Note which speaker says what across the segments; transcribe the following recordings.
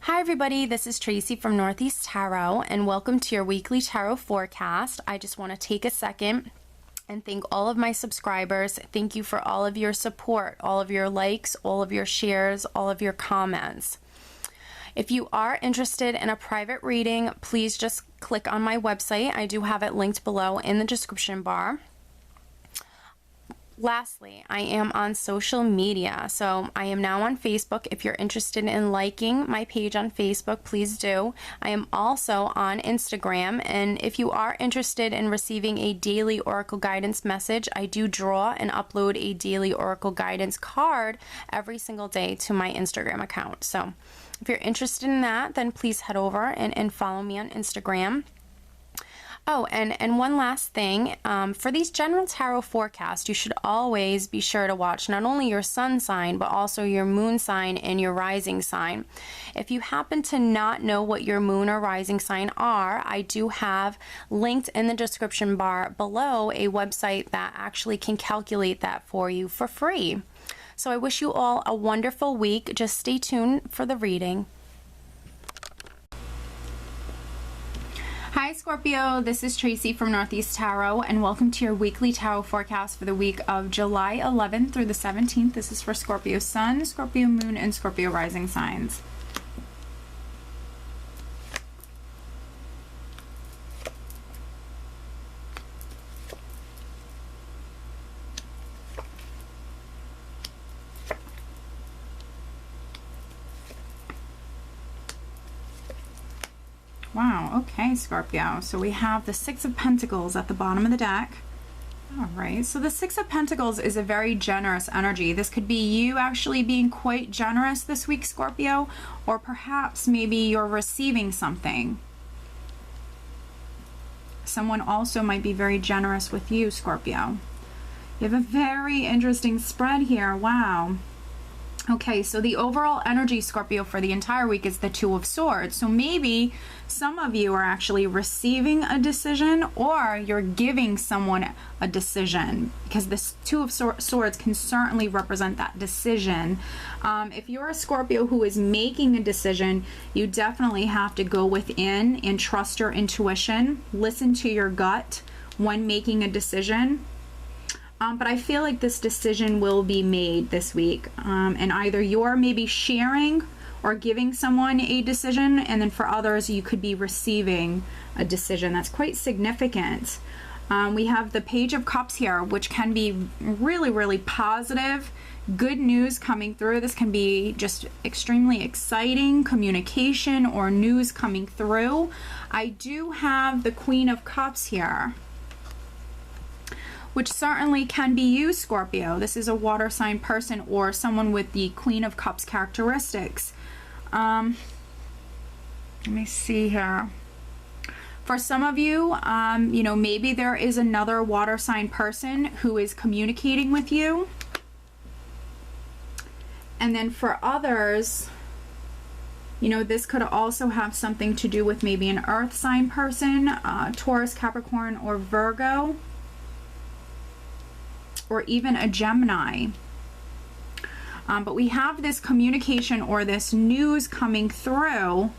Speaker 1: Hi everybody, this is Tracy from Northeast Tarot and welcome to your weekly tarot forecast. I just want to take a second and thank all of my subscribers. Thank you for all of your support, all of your likes, all of your shares, all of your comments. If you are interested in a private reading, please just click on my website. I do have it linked below in the description bar. Lastly, I am on social media, so I am now on Facebook. If you're interested in liking my page on Facebook, please do. I am also on Instagram, and if you are interested in receiving a daily Oracle guidance message, I do draw and upload a daily Oracle guidance card every single day to my Instagram account. So if you're interested in that, then please head over and follow me on Instagram. Oh, and one last thing, for these general tarot forecasts, you should always be sure to watch not only your sun sign, but also your moon sign and your rising sign. If you happen to not know what your moon or rising sign are, I do have linked in the description bar below a website that actually can calculate that for you for free. So I wish you all a wonderful week. Just stay tuned for the reading. Hi Scorpio, this is Tracy from Northeast Tarot and welcome to your weekly tarot forecast for the week of July 11th through the 17th. This is for Scorpio Sun, Scorpio Moon, and Scorpio Rising signs. Wow, okay, Scorpio. So we have the Six of Pentacles at the bottom of the deck. All right, so the Six of Pentacles is a very generous energy. This could be you actually being quite generous this week, Scorpio, or perhaps maybe you're receiving something. Someone also might be very generous with you, Scorpio. You have a very interesting spread here. Wow. Okay, so the overall energy, Scorpio, for the entire week is the Two of Swords. So maybe some of you are actually receiving a decision or you're giving someone a decision, because this Two of Swords can certainly represent that decision. If you're a Scorpio who is making a decision, you definitely have to go within and trust your intuition, listen to your gut when making a decision. But I feel like this decision will be made this week, and either you're maybe sharing or giving someone a decision, and then for others you could be receiving a decision. That's quite significant. We have the Page of Cups here, which can be really, really positive, good news coming through. This can be just extremely exciting communication or news coming through. I do have the Queen of Cups here, which certainly can be you, Scorpio. This is a water sign person or someone with the Queen of Cups characteristics. Let me see here. For some of you, you know, maybe there is another water sign person who is communicating with you. And then for others, you know, this could also have something to do with maybe an earth sign person, Taurus, Capricorn, or Virgo, or even a Gemini. But we have this communication or this news coming through.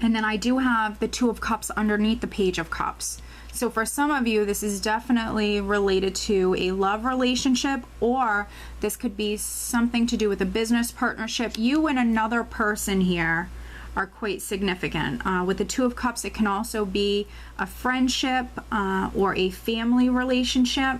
Speaker 1: And then I do have the Two of Cups underneath the Page of Cups. So for some of you, this is definitely related to a love relationship, or this could be something to do with a business partnership. You and another person here are quite significant. With the Two of Cups, it can also be a friendship or a family relationship.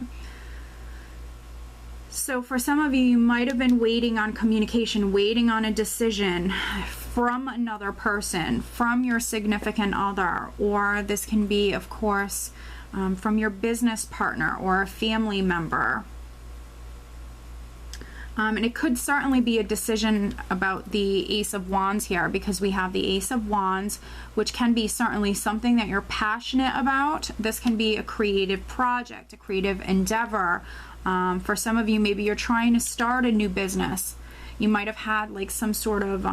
Speaker 1: So for some of you, you might have been waiting on communication, waiting on a decision from another person, from your significant other, or this can be, of course, from your business partner or a family member. And it could certainly be a decision about the Ace of Wands here, because we have the Ace of Wands, which can be certainly something that you're passionate about. This can be a creative project, a creative endeavor. For some of you, maybe you're trying to start a new business. You might have had like some sort of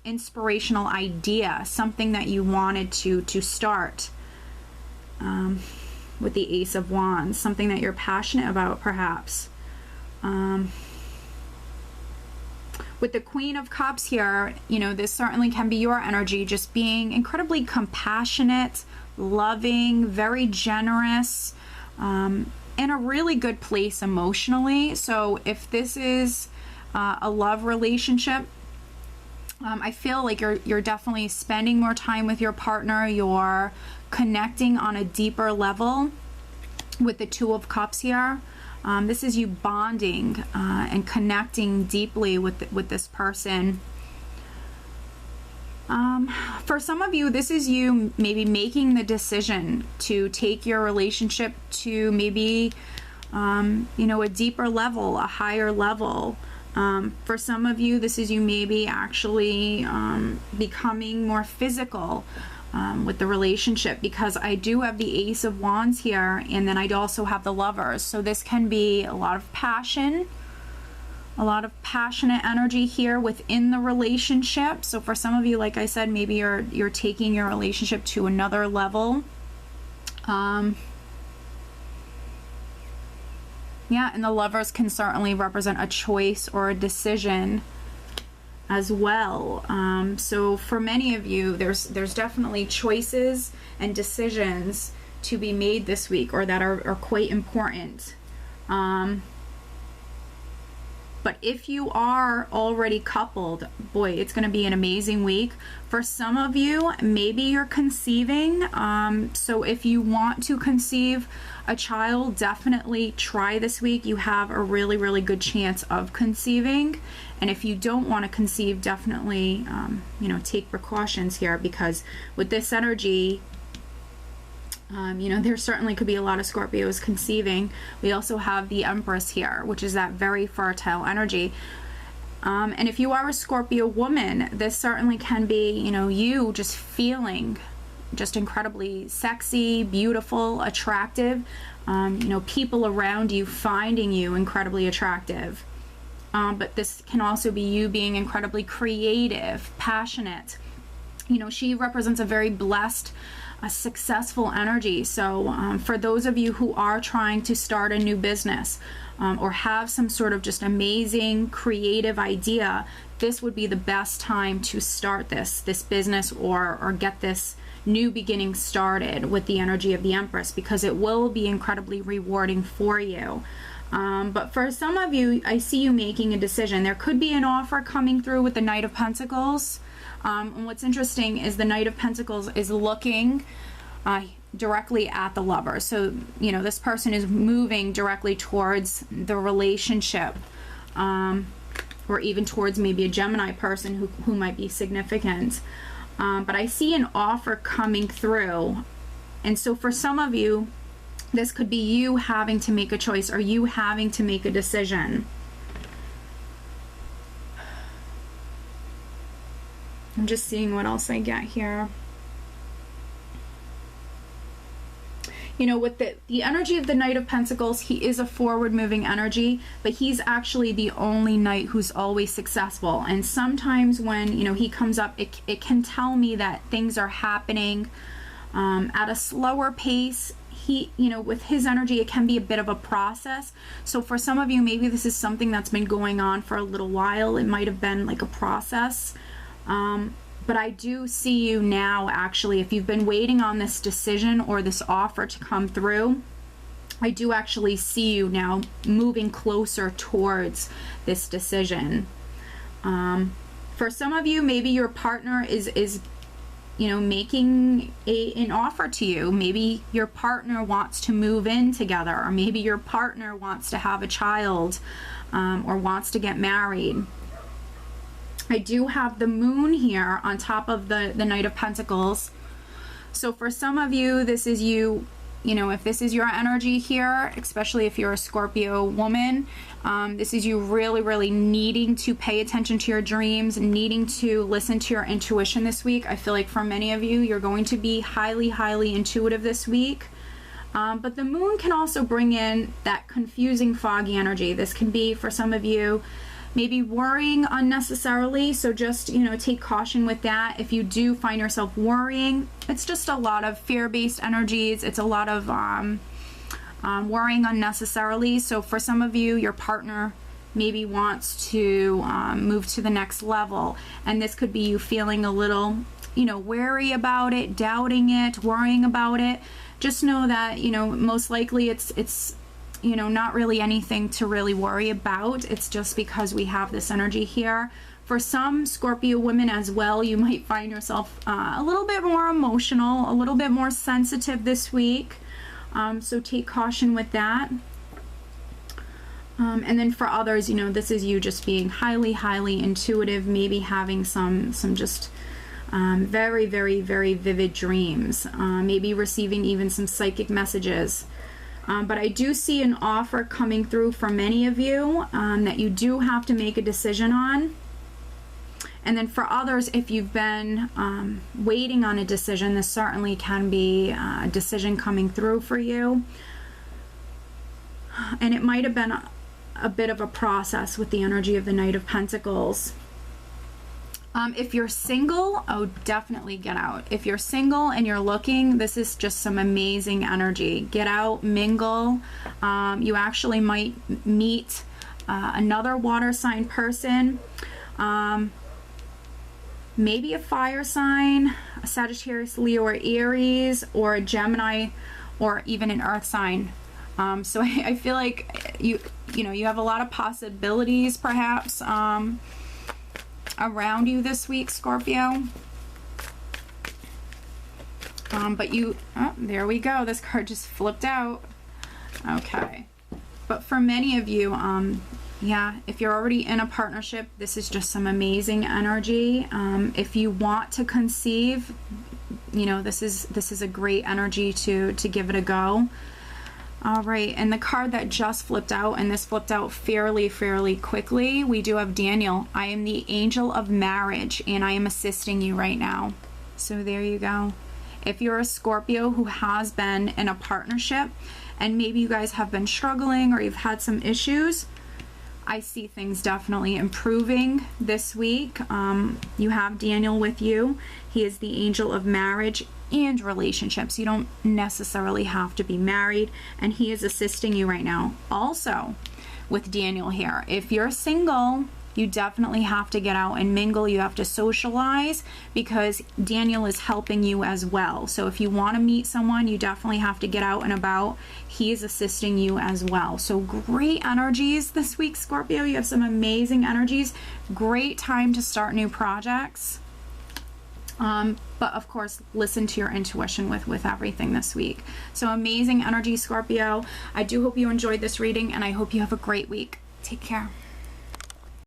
Speaker 1: inspirational idea, something that you wanted to start with the Ace of Wands, something that you're passionate about perhaps. With the Queen of Cups here, you know, this certainly can be your energy, just being incredibly compassionate, loving, very generous, in a really good place emotionally. So if this is a love relationship, I feel like you're definitely spending more time with your partner. You're connecting on a deeper level with the Two of Cups here. This is you bonding and connecting deeply with this person. For some of you, this is you maybe making the decision to take your relationship to maybe, you know, a deeper level, a higher level. For some of you, this is you maybe actually becoming more physical with the relationship, because I do have the Ace of Wands here, and then I also have the Lovers. So this can be a lot of passion, a lot of passionate energy here within the relationship. So for some of you, like I said, maybe you're taking your relationship to another level. Yeah, and the Lovers can certainly represent a choice or a decision as well. So for many of you, there's definitely choices and decisions to be made this week, or that are quite important. But if you are already coupled, boy, it's going to be an amazing week. For some of you, maybe you're conceiving. So if you want to conceive a child, definitely try this week. You have a really, really good chance of conceiving. And if you don't want to conceive, definitely, you know, take precautions here, because with this energy, you know, there certainly could be a lot of Scorpios conceiving. We also have the Empress here, which is that very fertile energy. And if you are a Scorpio woman, this certainly can be, you know, you just feeling just incredibly sexy, beautiful, attractive. You know, people around you finding you incredibly attractive. But this can also be you being incredibly creative, passionate. You know, she represents a very blessed, a successful energy. So for those of you who are trying to start a new business, or have some sort of just amazing creative idea, this would be the best time to start this business, or get this new beginning started with the energy of the Empress, because it will be incredibly rewarding for you. But for some of you, I see you making a decision. There could be an offer coming through with the Knight of Pentacles. And what's interesting is the Knight of Pentacles is looking directly at the Lover. So, you know, this person is moving directly towards the relationship, or even towards maybe a Gemini person who might be significant. But I see an offer coming through. And so for some of you, this could be you having to make a choice, or you having to make a decision. I'm just seeing what else I get here. You know, with the energy of the Knight of Pentacles, he is a forward-moving energy, but he's actually the only knight who's always successful. And sometimes when, you know, he comes up, it can tell me that things are happening at a slower pace. He, you know, with his energy, it can be a bit of a process. So for some of you, maybe this is something that's been going on for a little while. It might have been like a process. But I do see you now, actually, if you've been waiting on this decision or this offer to come through, I do actually see you now moving closer towards this decision. For some of you, maybe your partner is you know, making an offer to you. Maybe your partner wants to move in together, or maybe your partner wants to have a child, or wants to get married. I do have the Moon here on top of the Knight of Pentacles. So for some of you, this is you, you know, if this is your energy here, especially if you're a Scorpio woman, this is you really, really needing to pay attention to your dreams, needing to listen to your intuition this week. I feel like for many of you, you're going to be highly, highly intuitive this week. But the Moon can also bring in that confusing, foggy energy. This can be, for some of you, maybe worrying unnecessarily. So just, you know, take caution with that. If you do find yourself worrying, it's just a lot of fear-based energies. It's a lot of worrying unnecessarily. So for some of you, your partner maybe wants to move to the next level. And this could be you feeling a little, you know, wary about it, doubting it, worrying about it. Just know that, you know, most likely it's you know, not really anything to really worry about. It's just because we have this energy here. For some Scorpio women as well, you might find yourself a little bit more emotional, a little bit more sensitive this week. So take caution with that. And then for others, you know, this is you just being highly, highly intuitive, maybe having some just very, very, very vivid dreams, maybe receiving even some psychic messages. But I do see an offer coming through for many of you that you do have to make a decision on. And then for others, if you've been waiting on a decision, this certainly can be a decision coming through for you. And it might have been a bit of a process with the energy of the Knight of Pentacles. If you're single, oh, definitely get out. If you're single and you're looking, this is just some amazing energy. Get out, mingle. You actually might meet another water sign person. Maybe a fire sign, a Sagittarius, Leo, or Aries, or a Gemini, or even an earth sign. So I feel like you know, you have a lot of possibilities perhaps around you this week, Scorpio. But you, oh, there we go. This card just flipped out. Okay. But for many of you, yeah, if you're already in a partnership, this is just some amazing energy. If you want to conceive, you know, this is a great energy to give it a go. All right, and the card that just flipped out, and this flipped out fairly quickly, we do have Daniel. I am the angel of marriage, and I am assisting you right now. So there you go. If you're a Scorpio who has been in a partnership, and maybe you guys have been struggling or you've had some issues, I see things definitely improving this week. You have Daniel with you. He is the angel of marriage and relationships. You don't necessarily have to be married, and he is assisting you right now. Also, with Daniel here, if you're single, you definitely have to get out and mingle. You have to socialize, because Daniel is helping you as well. So if you want to meet someone, you definitely have to get out and about. He is assisting you as well. So great energies this week, Scorpio. You have some amazing energies. Great time to start new projects. But of course, listen to your intuition with everything this week. So amazing energy, Scorpio. I do hope you enjoyed this reading, and I hope you have a great week. Take care.